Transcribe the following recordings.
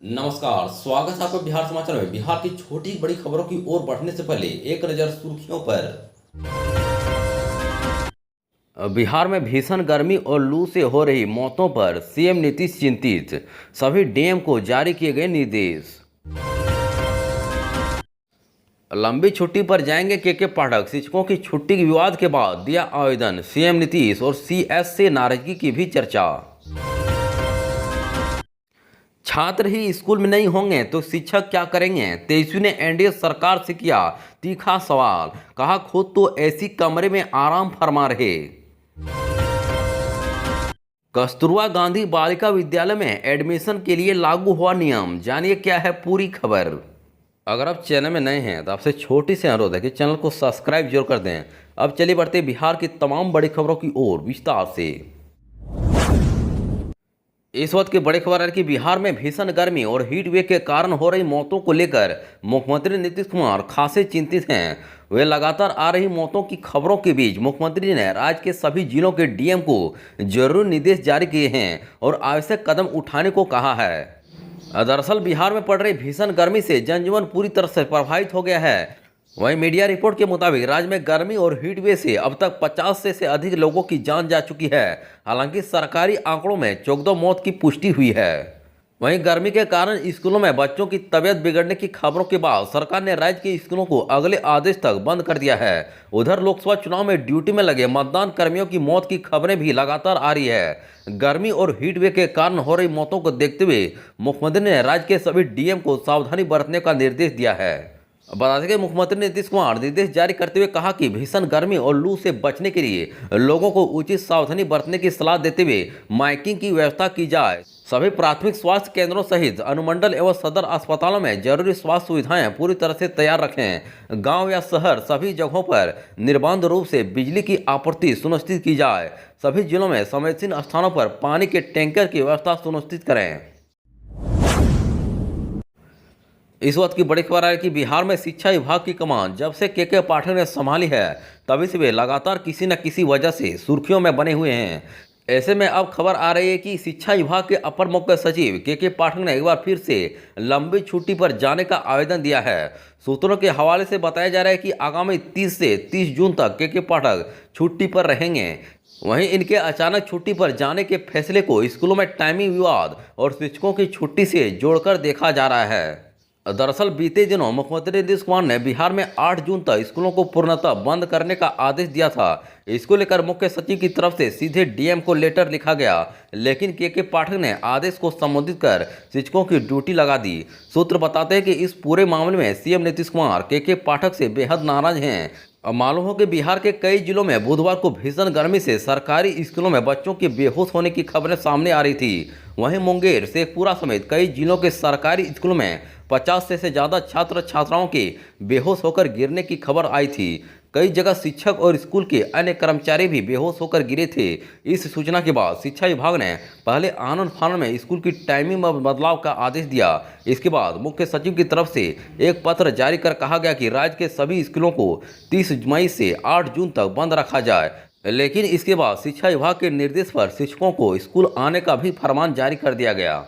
नमस्कार, स्वागत है आपका बिहार समाचार में। बिहार की छोटी बड़ी खबरों की ओर बढ़ने से पहले एक नजर सुर्खियों पर। बिहार में भीषण गर्मी और लू से हो रही मौतों पर सीएम नीतीश चिंतित, सभी डीएम को जारी किए गए निर्देश। लंबी छुट्टी पर जाएंगे के पाठक, शिक्षकों की छुट्टी के विवाद के बाद दिया आवेदन, सीएम नीतीश और सीएस से नाराजगी की भी चर्चा। छात्र ही स्कूल में नहीं होंगे तो शिक्षक क्या करेंगे, तेजस्वी ने एनडीए सरकार से किया तीखा सवाल, कहा खुद तो ऐसी कमरे में आराम फरमा रहे। कस्तूरबा गांधी बालिका विद्यालय में एडमिशन के लिए लागू हुआ नियम, जानिए क्या है पूरी खबर। अगर आप चैनल में नए हैं तो आपसे छोटी सी अनुरोध है कि चैनल को सब्सक्राइब जरूर कर दें। अब चलिए बढ़ते बिहार की तमाम बड़ी खबरों की ओर विस्तार से। इस वक्त की बड़ी खबर है कि बिहार में भीषण गर्मी और हीट वेव के कारण हो रही मौतों को लेकर मुख्यमंत्री नीतीश कुमार खासे चिंतित हैं। वे लगातार आ रही मौतों की खबरों के बीच मुख्यमंत्री ने राज्य के सभी जिलों के डीएम को जरूरी निर्देश जारी किए हैं और आवश्यक कदम उठाने को कहा है। दरअसल बिहार में पड़ रही भीषण गर्मी से जनजीवन पूरी तरह से प्रभावित हो गया है। वहीं मीडिया रिपोर्ट के मुताबिक राज्य में गर्मी और हीट वेव से अब तक 50 से अधिक लोगों की जान जा चुकी है। हालांकि सरकारी आंकड़ों में 14 मौत की पुष्टि हुई है। वहीं गर्मी के कारण स्कूलों में बच्चों की तबीयत बिगड़ने की खबरों के बाद सरकार ने राज्य के स्कूलों को अगले आदेश तक बंद कर दिया है। उधर लोकसभा चुनाव में ड्यूटी में लगे मतदान कर्मियों की मौत की खबरें भी लगातार आ रही है। गर्मी और हीट वेव के कारण हो रही मौतों को देखते हुए मुख्यमंत्री ने राज्य के सभी डीएम को सावधानी बरतने का निर्देश दिया है। बता दें कि मुख्यमंत्री नीतीश कुमार निर्देश जारी करते हुए कहा कि भीषण गर्मी और लू से बचने के लिए लोगों को उचित सावधानी बरतने की सलाह देते हुए माइकिंग की व्यवस्था की जाए। सभी प्राथमिक स्वास्थ्य केंद्रों सहित अनुमंडल एवं सदर अस्पतालों में जरूरी स्वास्थ्य सुविधाएं पूरी तरह से तैयार रखें। गांव या शहर सभी जगहों पर निर्बाध रूप से बिजली की आपूर्ति सुनिश्चित की जाए। सभी जिलों में संवेदनशील स्थानों पर पानी के टैंकर की व्यवस्था सुनिश्चित करें। इस वक्त की बड़ी खबर है कि बिहार में शिक्षा विभाग की कमान जब से के पाठक ने संभाली है तभी से वे लगातार किसी न किसी वजह से सुर्खियों में बने हुए हैं। ऐसे में अब खबर आ रही है कि शिक्षा विभाग के अपर मुख्य सचिव के पाठक ने एक बार फिर से लंबी छुट्टी पर जाने का आवेदन दिया है। सूत्रों के हवाले से बताया जा रहा है कि आगामी 30 से 30 जून तक के पाठक छुट्टी पर रहेंगे। वहीं इनके अचानक छुट्टी पर जाने के फैसले को स्कूलों में टाइमिंग विवाद और शिक्षकों की छुट्टी से जोड़कर देखा जा रहा है। दरअसल बीते दिनों मुख्यमंत्री नीतीश कुमार ने बिहार में 8 जून तक स्कूलों को पूर्णतः बंद करने का आदेश दिया था। इसको लेकर मुख्य सचिव की तरफ से सीधे डीएम को लेटर लिखा गया, लेकिन के पाठक ने आदेश को संबोधित कर शिक्षकों की ड्यूटी लगा दी। सूत्र बताते हैं कि इस पूरे मामले में सीएम नीतीश कुमार के पाठक से बेहद नाराज हैं। अब मालूम हो कि बिहार के कई जिलों में बुधवार को भीषण गर्मी से सरकारी स्कूलों में बच्चों के बेहोश होने की खबरें सामने आ रही थी। वहीं मुंगेर, शेखपुरा समेत कई जिलों के सरकारी स्कूलों में 50 से ज़्यादा छात्र छात्राओं के बेहोश होकर गिरने की खबर आई थी। कई जगह शिक्षक और स्कूल के अन्य कर्मचारी भी बेहोश होकर गिरे थे। इस सूचना के बाद शिक्षा विभाग ने पहले आनन फानन में स्कूल की टाइमिंग में बदलाव का आदेश दिया। इसके बाद मुख्य सचिव की तरफ से एक पत्र जारी कर कहा गया कि राज्य के सभी स्कूलों को 30 मई से 8 जून तक बंद रखा जाए। लेकिन इसके बाद शिक्षा विभाग के निर्देश पर शिक्षकों को स्कूल आने का भी फरमान जारी कर दिया गया।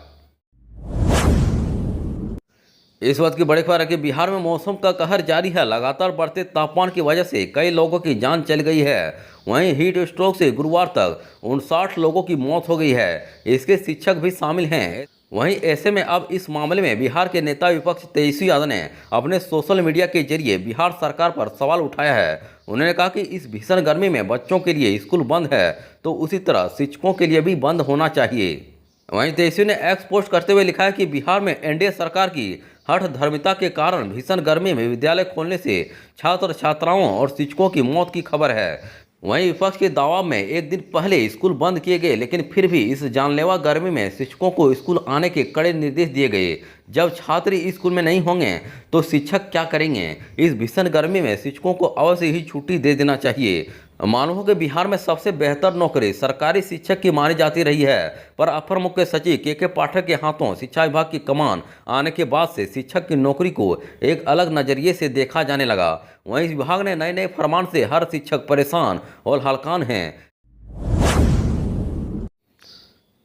इस वक्त की बड़ी खबर है कि बिहार में मौसम का कहर जारी है। लगातार बढ़ते तापमान की वजह से कई लोगों की जान चली गई है। वहीं हीट स्ट्रोक से गुरुवार तक 59 लोगों की मौत हो गई है। इसके शिक्षक भी शामिल हैं। वहीं ऐसे में अब इस मामले में बिहार के नेता विपक्ष तेजस्वी यादव ने अपने सोशल मीडिया के जरिए बिहार सरकार पर सवाल उठाया है। उन्होंने कहा कि इस भीषण गर्मी में बच्चों के लिए स्कूल बंद है तो उसी तरह शिक्षकों के लिए भी बंद होना चाहिए। वहीं तेजस्वी ने एक्स पोस्ट करते हुए लिखा है कि बिहार में एनडीए सरकार की हठ धर्मिता के कारण भीषण गर्मी में विद्यालय खोलने से छात्र छात्राओं और शिक्षकों की मौत की खबर है। वहीं विपक्ष के दबाव में एक दिन पहले स्कूल बंद किए गए, लेकिन फिर भी इस जानलेवा गर्मी में शिक्षकों को स्कूल आने के कड़े निर्देश दिए गए। जब छात्र स्कूल में नहीं होंगे तो शिक्षक क्या करेंगे। इस भीषण गर्मी में शिक्षकों को अवश्य ही छुट्टी दे देना चाहिए। मालूम हो कि बिहार में सबसे बेहतर नौकरी सरकारी शिक्षक की मानी जाती रही है, पर अपर मुख्य सचिव के पाठक के हाथों शिक्षा विभाग की कमान आने के बाद से शिक्षक की नौकरी को एक अलग नजरिए से देखा जाने लगा। वहीं विभाग ने नए नए फरमान से हर शिक्षक परेशान और हलकान हैं।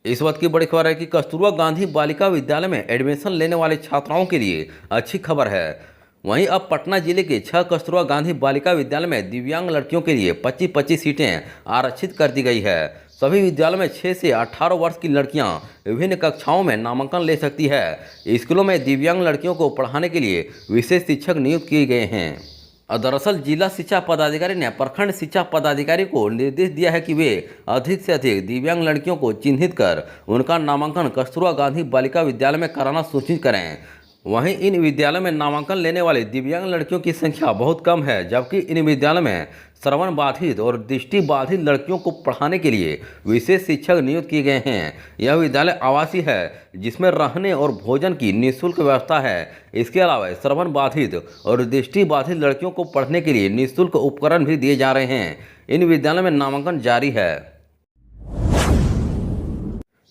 इस वक्त की बड़ी खबर है कि कस्तूरबा गांधी बालिका विद्यालय में एडमिशन लेने वाले छात्राओं के लिए अच्छी खबर है। वहीं अब पटना जिले के 6 कस्तूरबा गांधी बालिका विद्यालय में दिव्यांग लड़कियों के लिए 25-25 सीटें आरक्षित कर दी गई है। सभी विद्यालयों में 6 से 18 वर्ष की लड़कियां विभिन्न कक्षाओं में नामांकन ले सकती है। स्कूलों में दिव्यांग लड़कियों को पढ़ाने के लिए विशेष शिक्षक नियुक्त किए गए हैं। दरअसल जिला शिक्षा पदाधिकारी ने प्रखंड शिक्षा पदाधिकारी को निर्देश दिया है कि वे अधिक से अधिक दिव्यांग लड़कियों को चिन्हित कर उनका नामांकन कस्तूरबा गांधी बालिका विद्यालय में कराना सुनिश्चित करें। वहीं इन विद्यालयों में नामांकन लेने वाली दिव्यांग लड़कियों की संख्या बहुत कम है, जबकि इन विद्यालयों में श्रवण बाधित और दृष्टि बाधित लड़कियों को पढ़ाने के लिए विशेष शिक्षक नियुक्त किए गए हैं। यह विद्यालय आवासीय है, जिसमें रहने और भोजन की निःशुल्क व्यवस्था है। इसके अलावा श्रवण बाधित और दृष्टि बाधित लड़कियों को पढ़ने के लिए निःशुल्क उपकरण भी दिए जा रहे हैं। इन विद्यालयों में नामांकन जारी है।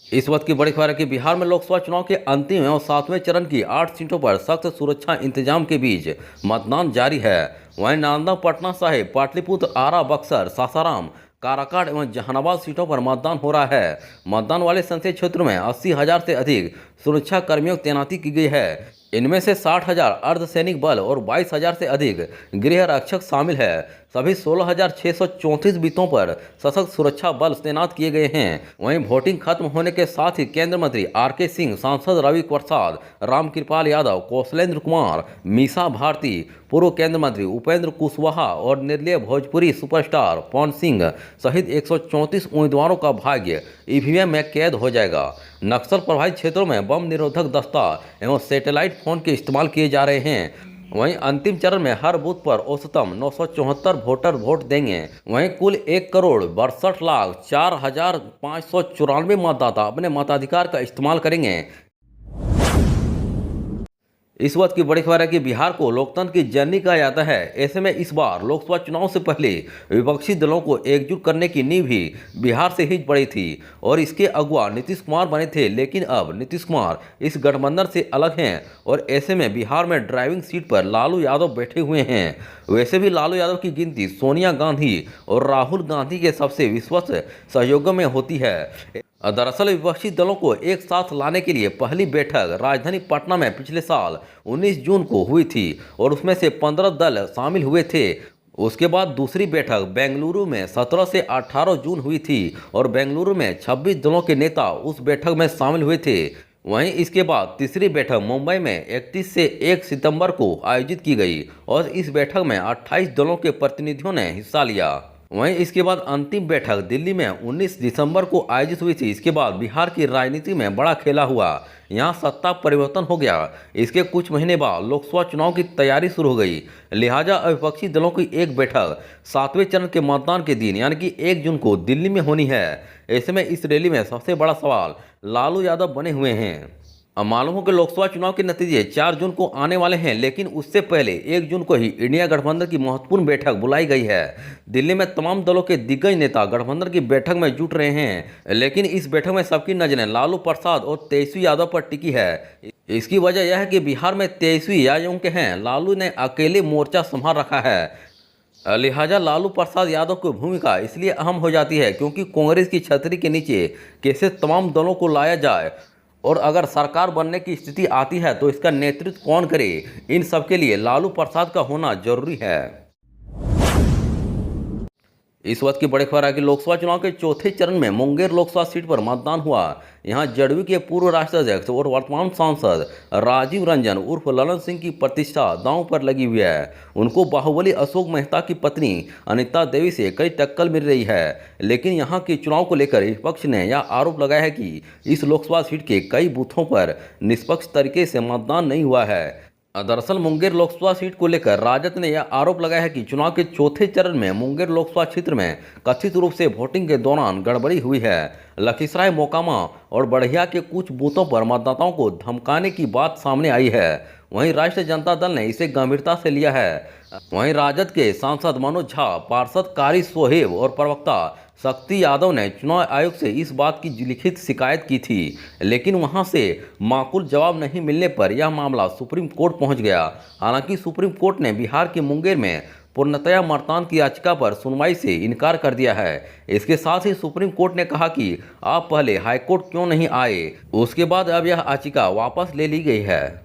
इस वक्त की बड़ी खबर है कि बिहार में लोकसभा चुनाव के अंतिम और 7वें चरण की 8 सीटों पर सख्त सुरक्षा इंतजाम के बीच मतदान जारी है। वहीं नालंदा, पटना साहिब, पाटलिपुत्र, आरा, बक्सर, सासाराम, काराकाट एवं जहानाबाद सीटों पर मतदान हो रहा है। मतदान वाले संसदीय क्षेत्रों में 80,000 से अधिक सुरक्षा कर्मियों की तैनाती की गई है। इनमें से 60,000 अर्धसैनिक बल और 22,000 से अधिक गृह रक्षक शामिल है। सभी 16,634 बूथों पर सशक्त सुरक्षा बल तैनात किए गए हैं। वहीं वोटिंग खत्म होने के साथ ही केंद्रीय मंत्री आर.के. सिंह, सांसद रवि प्रसाद, रामकृपाल यादव, कौशलेंद्र कुमार, मीसा भारती, पूर्व केंद्रीय मंत्री उपेंद्र कुशवाहा और निर्दलीय भोजपुरी सुपरस्टार पवन सिंह सहित 134 उम्मीदवारों का भाग्य ईवीएम में कैद हो जाएगा। नक्सल प्रभावित क्षेत्रों में बम निरोधक दस्ता एवं सैटेलाइट फोन के इस्तेमाल किए जा रहे हैं। वहीं अंतिम चरण में हर बूथ पर औसतम 974 वोटर वोट देंगे। वहीं कुल 1,62,04,594 मतदाता अपने मताधिकार का इस्तेमाल करेंगे। इस वक्त की बड़ी खबर है कि बिहार को लोकतंत्र की जननी कहा जाता है। ऐसे में इस बार लोकसभा चुनाव से पहले विपक्षी दलों को एकजुट करने की नींव भी बिहार से ही पड़ी थी और इसके अगुवा नीतीश कुमार बने थे। लेकिन अब नीतीश कुमार इस गठबंधन से अलग हैं और ऐसे में बिहार में ड्राइविंग सीट पर लालू यादव बैठे हुए हैं। वैसे भी लालू यादव की गिनती सोनिया गांधी और राहुल गांधी के सबसे विश्वस्त सहयोगों में होती है। दरअसल विपक्षी दलों को एक साथ लाने के लिए पहली बैठक राजधानी पटना में पिछले साल 19 जून को हुई थी और उसमें से 15 दल शामिल हुए थे। उसके बाद दूसरी बैठक बेंगलुरु में 17 से 18 जून हुई थी और बेंगलुरु में 26 दलों के नेता उस बैठक में शामिल हुए थे। वहीं इसके बाद तीसरी बैठक मुंबई में 31 से 1 सितंबर को आयोजित की गई और इस बैठक में 28 दलों के प्रतिनिधियों ने हिस्सा लिया। वहीं इसके बाद अंतिम बैठक दिल्ली में 19 दिसंबर को आयोजित हुई थी। इसके बाद बिहार की राजनीति में बड़ा खेला हुआ, यहां सत्ता परिवर्तन हो गया। इसके कुछ महीने बाद लोकसभा चुनाव की तैयारी शुरू हो गई। लिहाजा विपक्षी दलों की एक बैठक 7वें चरण के मतदान के दिन यानी कि 1 जून को दिल्ली में होनी है। ऐसे में इस रैली में सबसे बड़ा सवाल लालू यादव बने हुए हैं। अब मालूम हो कि लोकसभा चुनाव के नतीजे 4 जून को आने वाले हैं, लेकिन उससे पहले 1 जून को ही इंडिया गठबंधन की महत्वपूर्ण बैठक बुलाई गई है। दिल्ली में तमाम दलों के दिग्गज नेता गठबंधन की बैठक में जुट रहे हैं, लेकिन इस बैठक में सबकी नजरें लालू प्रसाद और तेजस्वी यादव पर टिकी है। इसकी वजह यह है कि बिहार में तेजस्वी यादव के हैं, लालू ने अकेले मोर्चा संभाल रखा है। लिहाजा लालू प्रसाद यादव की भूमिका इसलिए अहम हो जाती है क्योंकि कांग्रेस की छतरी के नीचे कैसे तमाम दलों को लाया जाए और अगर सरकार बनने की स्थिति आती है तो इसका नेतृत्व कौन करे, इन सब के लिए लालू प्रसाद का होना जरूरी है। इस वक्त की बड़ी खबर है कि लोकसभा चुनाव के चौथे चरण में मुंगेर लोकसभा सीट पर मतदान हुआ। यहां जेडीयू के पूर्व राष्ट्रीय अध्यक्ष और वर्तमान सांसद राजीव रंजन उर्फ ललन सिंह की प्रतिष्ठा दांव पर लगी हुई है। उनको बाहुबली अशोक मेहता की पत्नी अनिता देवी से कई टक्कर मिल रही है, लेकिन यहां के चुनाव को लेकर विपक्ष ने यह आरोप लगाया है कि इस लोकसभा सीट के कई बूथों पर निष्पक्ष तरीके से मतदान नहीं हुआ है। दरअसल मुंगेर लोकसभा सीट को लेकर राजद ने यह आरोप लगाया है कि चुनाव के चौथे चरण में मुंगेर लोकसभा क्षेत्र में कथित रूप से वोटिंग के दौरान गड़बड़ी हुई है। लखीसराय, मोकामा और बढ़िया के कुछ बूथों पर मतदाताओं को धमकाने की बात सामने आई है। वहीं राष्ट्रीय जनता दल ने इसे गंभीरता से लिया है। वहीं राजद के सांसद मनोज झा, पार्षद कारी सोहेब और प्रवक्ता शक्ति यादव ने चुनाव आयोग से इस बात की लिखित शिकायत की थी, लेकिन वहां से माकूल जवाब नहीं मिलने पर यह मामला सुप्रीम कोर्ट पहुंच गया। हालांकि सुप्रीम कोर्ट ने बिहार के मुंगेर में पूर्णतया मर्तान की याचिका पर सुनवाई से इनकार कर दिया है। इसके साथ ही सुप्रीम कोर्ट ने कहा कि आप पहले हाईकोर्ट क्यों नहीं आए, उसके बाद अब यह याचिका वापस ले ली गई है।